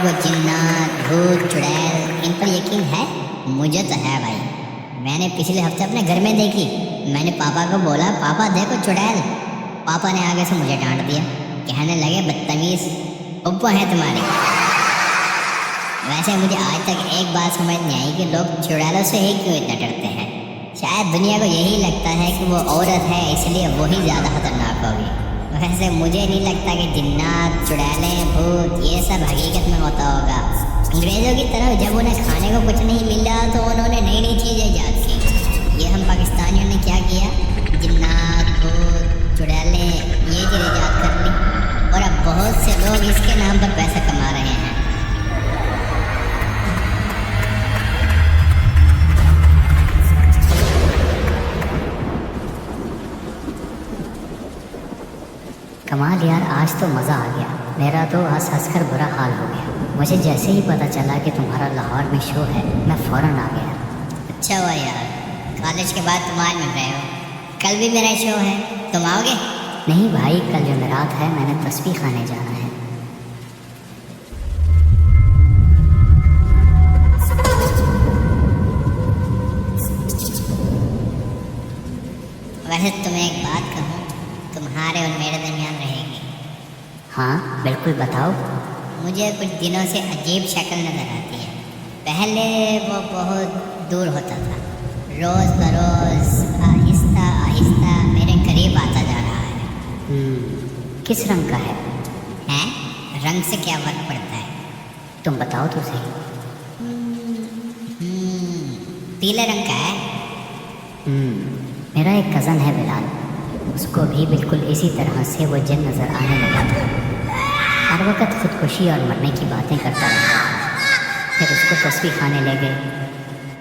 आपको जिन्नात भूत चुड़ैल इन पर यकीन है? मुझे तो है भाई। मैंने पिछले हफ्ते अपने घर में देखी। मैंने पापा को बोला पापा देखो चुड़ैल। पापा ने आगे से मुझे डांट दिया, कहने लगे बदतमीज, उप्पो है तुम्हारी। वैसे मुझे आज तक एक बात समझ नहीं आई कि लोग चुड़ैलों से ही क्यों इतना डरते हैं। शायद दुनिया को यही लगता है कि वो औरत है इसलिए वही ज़्यादा खतरनाक होगी। वैसे मुझे नहीं लगता कि जिन्नात चुड़ैलें भूत ये सब हकीकत में होता होगा। अंग्रेज़ों की तरह जब उन्हें खाने को कुछ नहीं मिला तो उन्होंने नई नई चीज़ें ईजाद की। ये हम पाकिस्तानियों ने क्या किया, जिन्नात भूत चुड़ैलें ये चीज़ ईजाद कर ली और अब बहुत से लोग इसके नाम पर पैसा कमा रहे हैं। कमाल यार, आज तो मज़ा आ गया। मेरा तो हंस हंस कर बुरा हाल हो गया। मुझे जैसे ही पता चला कि तुम्हारा लाहौर में शो है मैं फ़ौरन आ गया। अच्छा हुआ यार, कॉलेज के बाद तुम आज मिल रहे हो। कल भी मेरा शो है, तुम आओगे? नहीं भाई, कल जुमेरात है, मैंने तस्बीह खाने जाना है। वैसे तुम्हें एक बात कहूँ, तुम्हारे और मेरे दरमियान रहेगी। हाँ बिल्कुल, बताओ। मुझे कुछ दिनों से अजीब शक्ल नज़र आती है। पहले वो बहुत दूर होता था, रोज़ बरोज़ आहिस्ता आहिस्ता मेरे करीब आता जा रहा है। किस रंग का है? हैं? रंग से क्या फ़र्क पड़ता है? तुम बताओ तो सही। पीले रंग का है। मेरा एक कज़न है बिलाल, उसको भी बिल्कुल इसी तरह से वो जिन नज़र आने लगा था। हर वक्त खुदकुशी और मरने की बातें करता रहता था। फिर उसको तस्बीह खाने ले गए।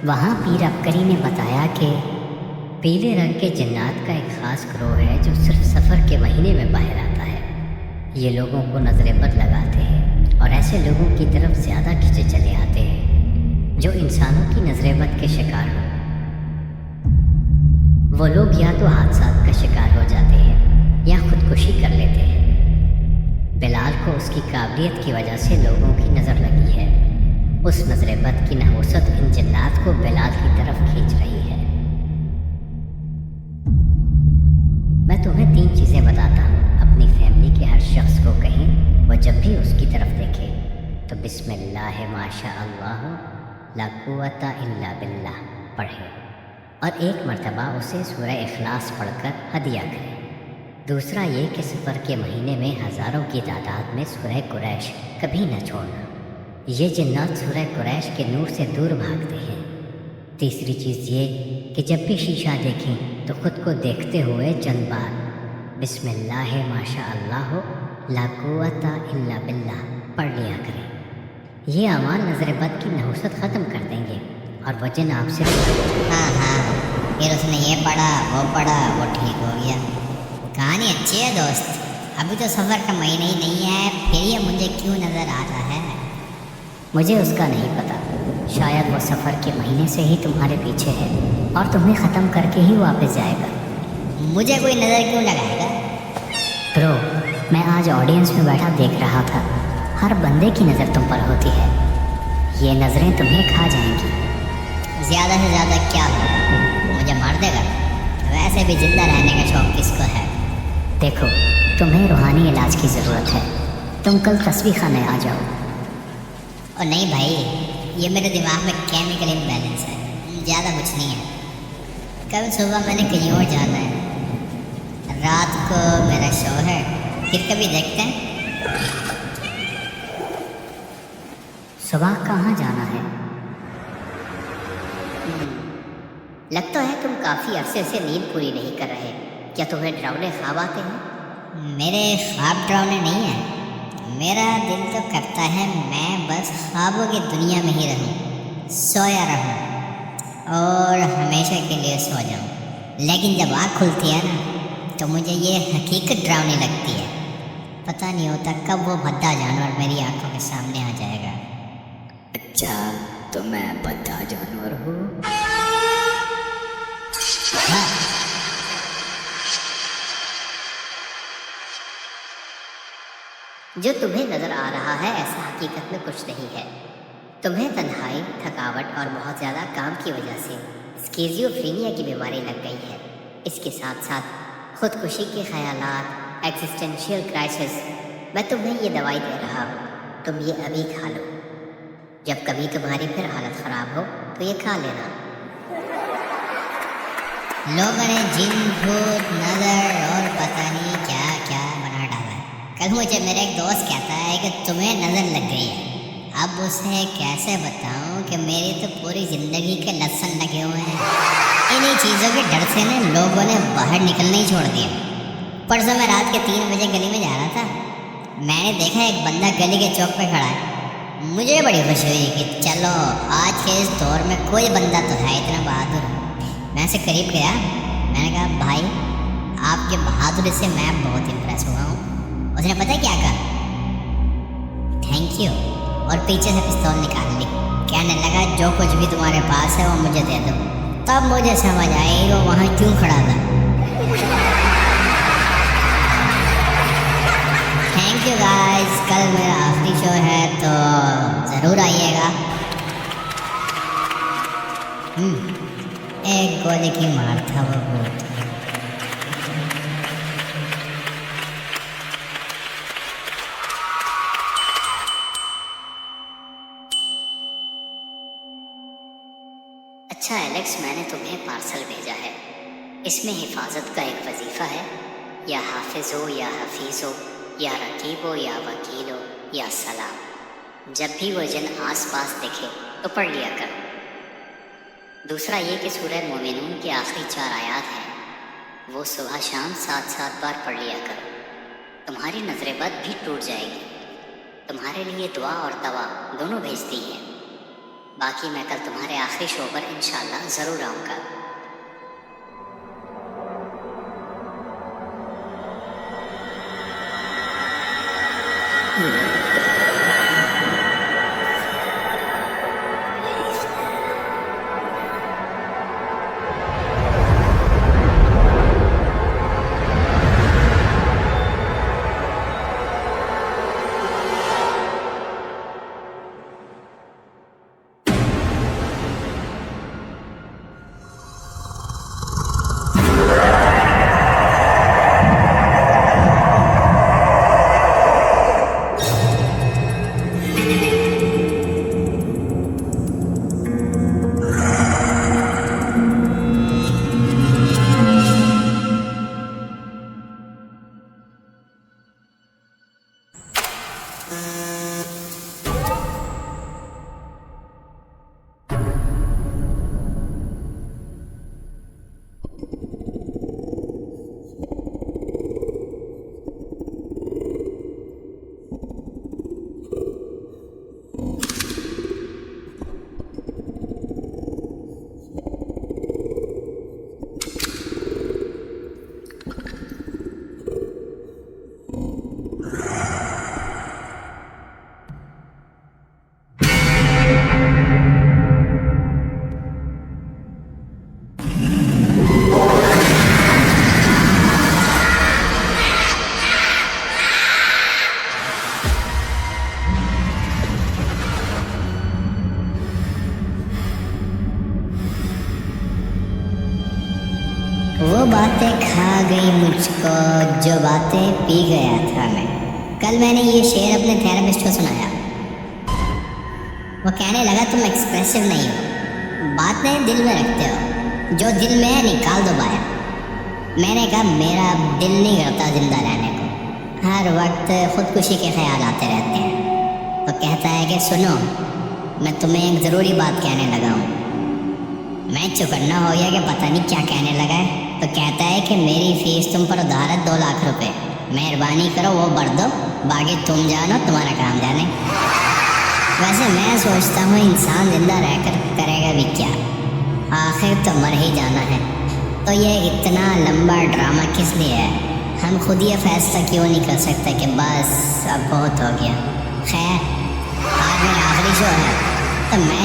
वहाँ पीर अबकरी ने बताया कि पीले रंग के जिन्नात का एक ख़ास ग्रोह है जो सिर्फ सफ़र के महीने में बाहर आता है। ये लोगों को नज़र बद लगाते हैं और ऐसे लोगों की तरफ ज़्यादा खिंचे चले आते हैं जो इंसानों की नज़र बद के शिकार हों। वो लोग या तो हादसात का शिकार हो जाते हैं या खुदकुशी कर लेते हैं। बिलाल को उसकी काबिलियत की वजह से लोगों की नज़र लगी है। उस नज़र बद की नहुसत इन जिन्नात को बिलाल की तरफ खींच रही है। मैं तुम्हें 3 चीज़ें बताता हूँ, अपनी फैमिली के हर शख्स को कहें वो जब भी उसकी तरफ देखे तो बिस्मिल्लाह माशा अल्लाह ला कुव्वता इल्ला बिल्लाह पढ़े और एक मर्तबा उसे सूरह इखलास पढ़कर हदिया करें। दूसरा ये कि सफ़र के महीने में हज़ारों की तादाद में सूरह कुरैश कभी न छोड़ना। ये जिन्नात सूरह कुरैश के नूर से दूर भागते हैं। तीसरी चीज़ ये कि जब भी शीशा देखें तो ख़ुद को देखते हुए चंद बार बिस्मिल्लाह माशा अल्लाह ला कुव्वता इल्ला बिल्लाह पढ़ लिया करें। ये अमाल नज़र बद की नहुसत ख़त्म कर देंगे और वजन आपसे। हाँ, फिर उसने ये पढ़ा वो ठीक हो गया। कहानी अच्छी है दोस्त। अभी तो सफ़र का महीना ही नहीं है, फिर ये मुझे क्यों नज़र आ रहा है? मुझे उसका नहीं पता। शायद वो सफ़र के महीने से ही तुम्हारे पीछे है और तुम्हें ख़त्म करके ही वापस जाएगा। मुझे कोई नज़र क्यों लगाएगा? ब्रो, मैं आज ऑडियंस में बैठा देख रहा था, हर बंदे की नज़र तुम पर होती है। ये नज़रें तुम्हें खा जाएंगी। ज़्यादा से ज़्यादा क्या हो, मुझे मार देगा? वैसे भी ज़िंदा रहने का शौक़ किसको है? देखो, तुम्हें रूहानी इलाज की ज़रूरत है। तुम कल तस्बीह खाने आ जाओ। और नहीं भाई, ये मेरे दिमाग में केमिकल इम्बैलेंस है, ज़्यादा कुछ नहीं है। कल सुबह मैंने कहीं और जाना है, रात को मेरा शो है, फिर कभी देखते हैं। सुबह कहाँ जाना है? लगता है तुम काफ़ी अरसे से नींद पूरी नहीं कर रहे। क्या तुम्हें डरावने ख्वाब आते हैं? मेरे ख्वाब डरावने नहीं हैं। मेरा दिल तो करता है मैं बस ख्वाबों की दुनिया में ही रहूं, सोया रहूं और हमेशा के लिए सो जाऊं। लेकिन जब आँख खुलती है ना तो मुझे ये हकीकत डरावनी लगती है। पता नहीं होता कब वो भद्दा जानवर मेरी आंखों के सामने आ जाएगा। अच्छा, तो मैं भद्दा जानवर हूँ? हाँ। जो तुम्हें नज़र आ रहा है ऐसा हकीकत में कुछ नहीं है। तुम्हें तन्हाई, थकावट और बहुत ज़्यादा काम की वजह से स्किज़ोफ्रेनिया की बीमारी लग गई है। इसके साथ साथ खुदकुशी के ख्यालात, एक्सिस्टेंशियल क्राइसिस। मैं तुम्हें ये दवाई दे रहा हूँ, तुम ये अभी खा लो। जब कभी तुम्हारी फिर हालत ख़राब हो तो ये खा लेना। लोगों ने जिन, भूत, नजर और पता नहीं क्या क्या बना डाला है। कल मुझे मेरा एक दोस्त कहता है कि तुम्हें नजर लग गई है। अब उसे कैसे बताऊं कि मेरी तो पूरी जिंदगी के लक्षण लगे हुए हैं। इन्हीं चीज़ों के डर से ना लोगों ने बाहर निकलना ही छोड़ दिया। परसों मैं रात के 3 बजे गली में जा रहा था। मैंने देखा एक बंदा गली के चौक पे खड़ा है। मुझे बड़ी खुशी हुई कि चलो आज के इस दौर में कोई बंदा तो है इतना बहादुर। मैं से करीब गया, मैंने कहा भाई आपके बहादुरी से मैं बहुत इम्प्रेस हुआ हूँ। उसने पता है क्या कहा? थैंक यू, और पीछे से पिस्तौल निकाल ली। कहने लगा जो कुछ भी तुम्हारे पास है वो मुझे दे दो। तब मुझे समझ आई वो वहाँ क्यों खड़ा था। थैंक यू गाइस, कल मेरा आखिरी शो है तो ज़रूर आइएगा। एक गोली की मार था वो भूत। अच्छा एलेक्स, मैंने तुम्हें पार्सल भेजा है। इसमें हिफाजत का एक वजीफ़ा है, या हाफिज़ हो या हफीज़ हो या रकीब हो या वकील हो या सलाम। जब भी वो जिन आस पास दिखे तो पढ़ लिया कर। दूसरा ये कि सूरह मोमिनून की आखिरी 4 आयात हैं, वो सुबह शाम 7-7 बार पढ़ लिया कर। तुम्हारी नजर बद भी टूट जाएगी। तुम्हारे लिए दुआ और दवा दोनों भेजती है। बाकी मैं कल तुम्हारे आखिरी शो पर इंशाल्लाह ज़रूर आऊँगा। वो बातें खा गई मुझको जो बातें पी गया था मैं। कल मैंने ये शेर अपने थेरेपिस्ट को सुनाया। वो कहने लगा तुम एक्सप्रेसिव नहीं हो, बातें दिल में रखते हो, जो दिल में है निकाल दो बाहर। मैंने कहा मेरा दिल नहीं करता जिंदा रहने को, हर वक्त खुदकुशी के ख्याल आते रहते हैं। तो कहता है कि सुनो मैं तुम्हें एक ज़रूरी बात कहने लगा हूँ। मैं चौकन्ना हो गया कि पता नहीं क्या कहने लगा है। तो कहता है कि मेरी फीस तुम पर उधार है 2 लाख रुपए, मेहरबानी करो वो भर दो, बाकी तुम जानो तुम्हारा काम जाने। वैसे मैं सोचता हूँ इंसान जिंदा रहकर करेगा भी क्या, आखिर तो मर ही जाना है। तो ये इतना लंबा ड्रामा किस लिए है? हम खुद ये फैसला क्यों नहीं कर सकते कि बस अब बहुत हो गया। खैर आज मेरा आखिरी शो है तो मैं